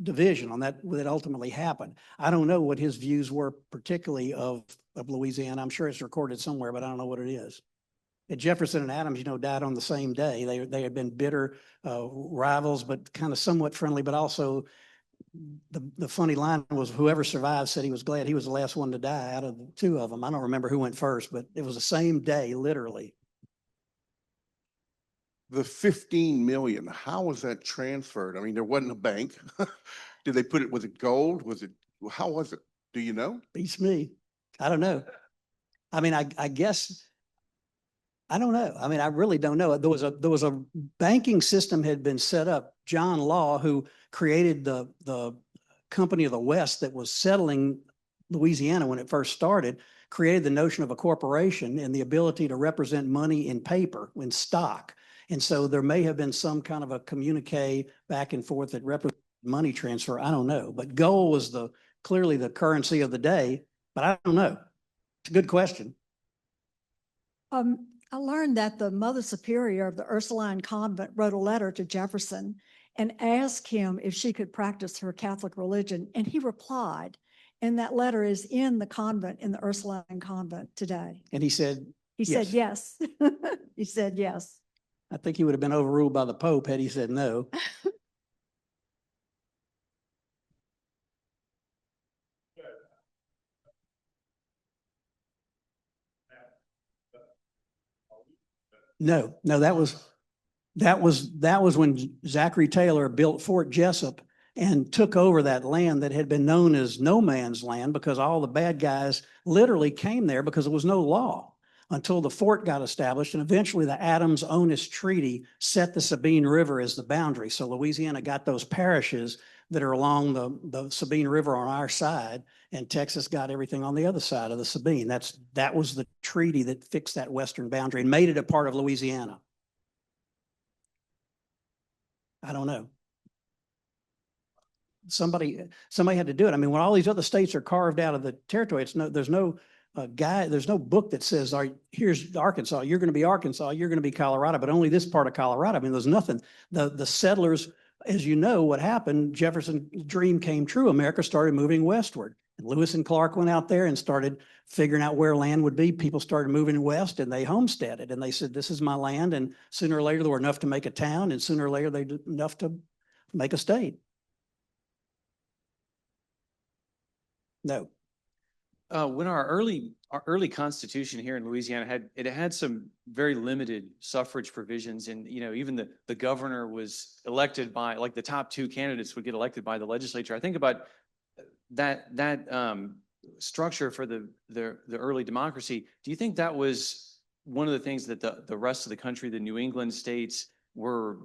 division, on that ultimately happened. I don't know what his views were particularly of Louisiana. I'm sure it's recorded somewhere, but I don't know what it is. And Jefferson and Adams, died on the same day. They had been bitter rivals, but kind of somewhat friendly. But also, the funny line was, whoever survived said he was glad he was the last one to die out of the two of them. I don't remember who went first, but it was the same day, literally. The 15 million, how was that transferred? I mean, there wasn't a bank. Did they put it, was it gold? How was it? Do you know? Beats me. I don't know. I mean, I guess. I don't know. I mean, I really don't know. There was a banking system had been set up. John Law, who created the Company of the West that was settling Louisiana when it first started, created the notion of a corporation and the ability to represent money in paper, in stock. And so there may have been some kind of a communique back and forth that represented money transfer. I don't know. But gold was clearly the currency of the day. But I don't know. It's a good question. I learned that the Mother Superior of the Ursuline Convent wrote a letter to Jefferson and asked him if she could practice her Catholic religion. And he replied, and that letter is in the convent, in the Ursuline Convent today. And he said, He said yes. He said yes. I think he would have been overruled by the Pope had he said no. No, that was when Zachary Taylor built Fort Jessup and took over that land that had been known as no man's land, because all the bad guys literally came there because there was no law until the fort got established. And eventually the Adams-Onis Treaty set the Sabine River as the boundary. So Louisiana got those parishes that are along the Sabine River on our side, and Texas got everything on the other side of the Sabine. That was the treaty that fixed that western boundary and made it a part of Louisiana. I don't know. Somebody had to do it. I mean, when all these other states are carved out of the territory, there's no book that says, here's Arkansas, you're going to be Arkansas, you're going to be Colorado, but only this part of Colorado. I mean, there's nothing. The settlers as you know, what happened, Jefferson's dream came true. America started moving westward. And Lewis and Clark went out there and started figuring out where land would be. People started moving west and they homesteaded and they said, this is my land. And sooner or later, there were enough to make a town, and sooner or later, they did enough to make a state. No. When our early constitution here in Louisiana had some very limited suffrage provisions, and even the governor was elected by, like, the top two candidates would get elected by the legislature. I think about that structure for the early democracy. Do you think that was one of the things that the rest of the country, the New England states, were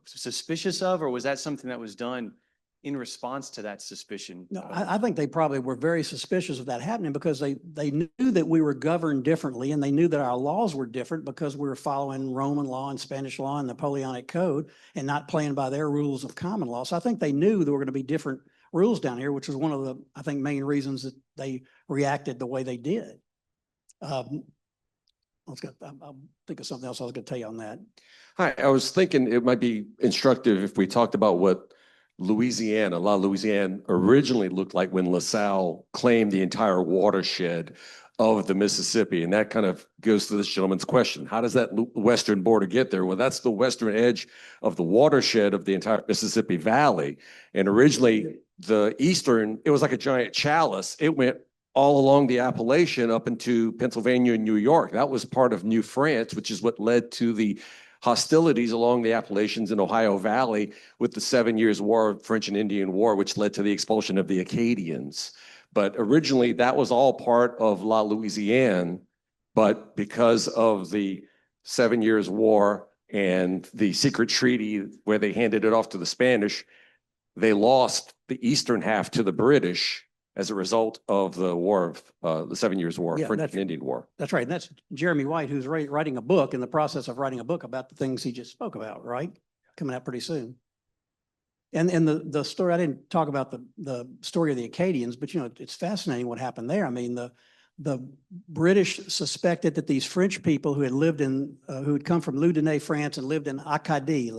suspicious of, or was that something that was done in response to that suspicion? No, I think they probably were very suspicious of that happening because they knew that we were governed differently, and they knew that our laws were different because we were following Roman law and Spanish law and Napoleonic Code and not playing by their rules of common law. So I think they knew there were going to be different rules down here, which was one of the, I think, main reasons that they reacted the way they did. I'll think of something else I was going to tell you on that. Hi, I was thinking it might be instructive if we talked about what La Louisiana originally looked like when LaSalle claimed the entire watershed of the Mississippi. And that kind of goes to this gentleman's question. How does that western border get there? Well, that's the western edge of the watershed of the entire Mississippi Valley. And originally the eastern, it was like a giant chalice. It went all along the Appalachian up into Pennsylvania and New York. That was part of New France, which is what led to the hostilities along the Appalachians and Ohio Valley with the 7 Years' War, French and Indian War, which led to the expulsion of the Acadians. But originally that was all part of La Louisiane, but because of the 7 Years' War and the secret treaty where they handed it off to the Spanish, they lost the eastern half to the British as a result of the war of the 7 Years' War, French and Indian War. That's right. And that's Jeremy White, who's writing a book, in the process of writing a book about the things he just spoke about, right? Coming out pretty soon. And the story, I didn't talk about the story of the Acadians, but it's fascinating what happened there. I mean, the British suspected that these French people who had lived who had come from Louisiana, France, and lived in Acadie,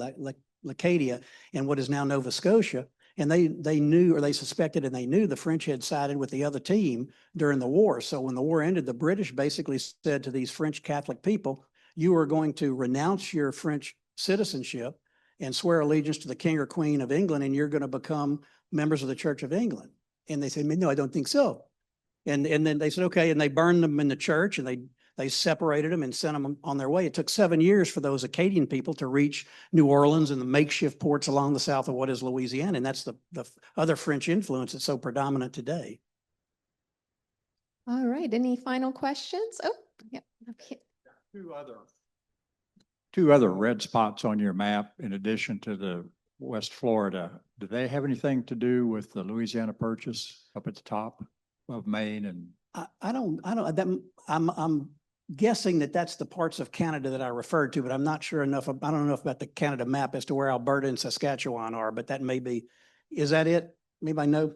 Lacadia, and what is now Nova Scotia. And they knew, or they suspected, and they knew the French had sided with the other team during the war. So when the war ended, the British basically said to these French Catholic people, you are going to renounce your French citizenship and swear allegiance to the King or Queen of England, and you're going to become members of the Church of England. And they said, no, I don't think so. And then they said, okay, and they burned them in the church, and they separated them and sent them on their way. It took 7 years for those Acadian people to reach New Orleans and the makeshift ports along the south of what is Louisiana. And that's the other French influence that's so predominant today. All right. Any final questions? Oh, yeah. Okay. Two other red spots on your map, in addition to the West Florida, do they have anything to do with the Louisiana Purchase up at the top of Maine? And I'm guessing that that's the parts of Canada that I referred to, but I'm not sure enough. I don't know enough about the Canada map as to where Alberta and Saskatchewan are, but that may be, is that it? Anybody know?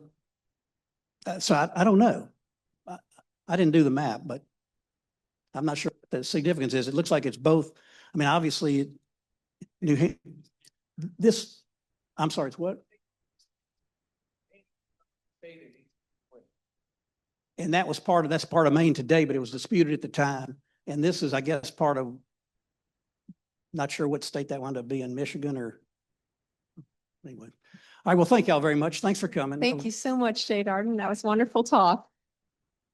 So I don't know. I didn't do the map, but I'm not sure what the significance is. It looks like it's both. I mean, obviously, I'm sorry, it's what? And that's part of Maine today, but it was disputed at the time. And this is, I guess, part of, not sure what state that wound up being, Michigan or, anyway. All right, well, thank y'all very much. Thanks for coming. Thank you so much, Jay Dardenne. That was wonderful talk.